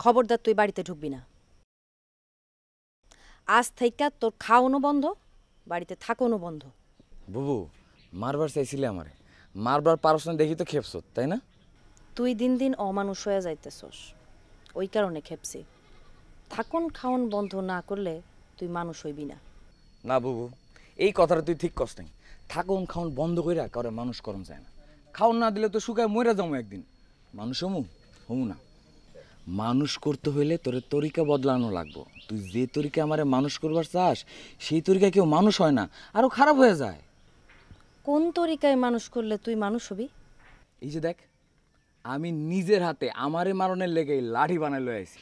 খবরদার তুই বাড়িতে ঢুকবি না। আজ থেকে তোর খাওয়ানো বন্ধ, বাড়িতে থাকানো বন্ধ। বুবু মারবার চাইছিলে আমারে, মারবার পারছ না দেখি তো খেপছ, তাই না? তুই দিন দিন অমানুষ হয়ে যাইতেছস, ওই কারণে খেপছি। থাকুন খাওন বন্ধ না করলে তুই মানুষ হইবি না। না বুবু, এই কথাটা তুই ঠিক কস নাই। থাকুন খাওন বন্ধ কইরা কারো মানুষ করন যায় না। খাওন না দিলে তো শুকায় মইরা যাবো একদিন। মানুষ হমু না। মানুষ করতে হইলে তোর তরিকা বদলানো লাগবো। তুই যে তরিকা আমারে মানুষ করবার চাস সেই তরিকা কেউ মানুষ হয় না, আরো খারাপ হয়ে যায়। কোন তরিকায় মানুষ করলে তুই মানুষ হবি? এই যে দেখ, আমি নিজের হাতে আমারে মারণের লেগে লাঠি বানাই লই আইছি।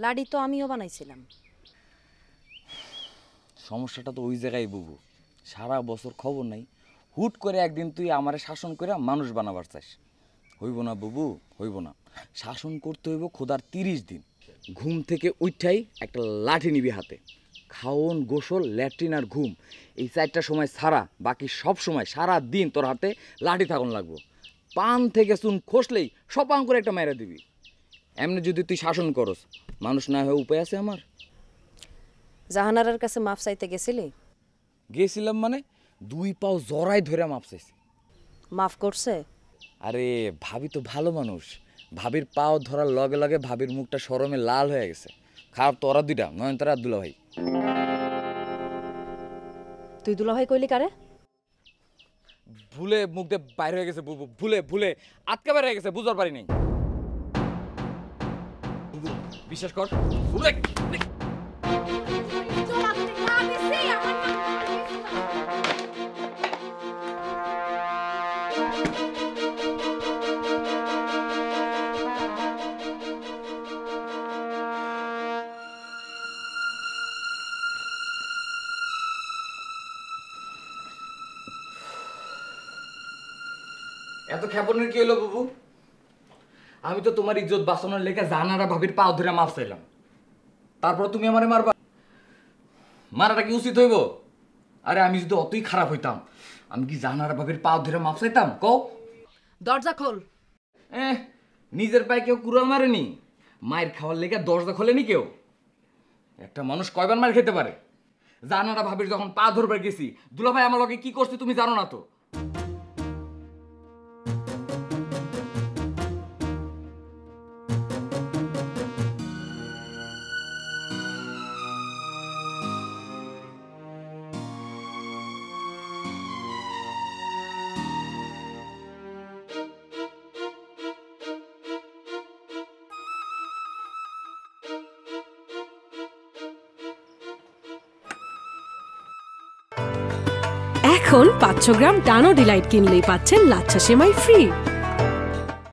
লাডি তো আমিও বানাইছিলাম। সমস্যাটা তো ওই জায়গায় বুবু, সারা বছর খবর নাই, হুট করে একদিন তুই আমারে শাসন করে মানুষ বানাবার চাস। হইব না বুবু, হইব না। শাসন করতে হইব খোদার 30 দিন। ঘুম থেকে উঠাই একটা লাঠি নিবি হাতে। খাওন, গোসল, ল্যাট্রিন আর ঘুম, এই 4টা সময় ছাড়া বাকি সব সময় সারা দিন তোর হাতে লাঠি থাকুন লাগবো। পান থেকে চুন খসলেই সপাং করে একটা মেরে দিবি। এমনি যদি তুই শাসন করস, মানুষ না হয়ে উপায় আছে আমার? জাহানারার কাছে মাফ চাইতে গেছিলি? গেছিলাম মানে 2 পাও জড়াই ধরে মাপ চাইছি। মাফ করছে? আরে ভাবি তো ভালো মানুষ, ভাবির পাও ধরার লগে লগে ভাবির মুখটা শরমে লাল হয়ে গেছে। খারাপ তো ওরা দুইটা, নয়নতারা আর দুলা ভাই। তুই দুলাভাই কইলি কারে? ভুলে মুখ দিয়ে বাইরে হয়ে গেছে বুবু, ভুলে আটকা বাইরে হয়ে গেছে, বুঝতে পারি নাই। বুবু বিশ্বাস কর, এত খেপনের কি হলো বুবু? আমি তো তোমার ইজ্জত বাঁচানোর লেগে জানারা ভাবির পাও ধরে মাপ চাইলাম, তারপর তুমি আমারে মারবা? মারাটা কি উচিত হইব? আরে আমি যদি অতই খারাপ হইতাম, আমি কি জানারা ভাবির পাও ধরে মাপ চাইতাম? কও। দরজা খোল। নিজের পায়ে কেউ কুড়াল মারেনি, মায়ের খাওয়ার লেগে দরজা খোলেনি কেউ। একটা মানুষ কয়বার মার খেতে পারে? জানারা ভাবির যখন পা ধরবার গেছি, দুলাভাই আমার লগে কি করছে তুমি জানো না তো? এখন 500 গ্রাম ডানো ডিলাইট কিনলেই পাচ্ছেন লাচ্ছা সেমাই ফ্রি।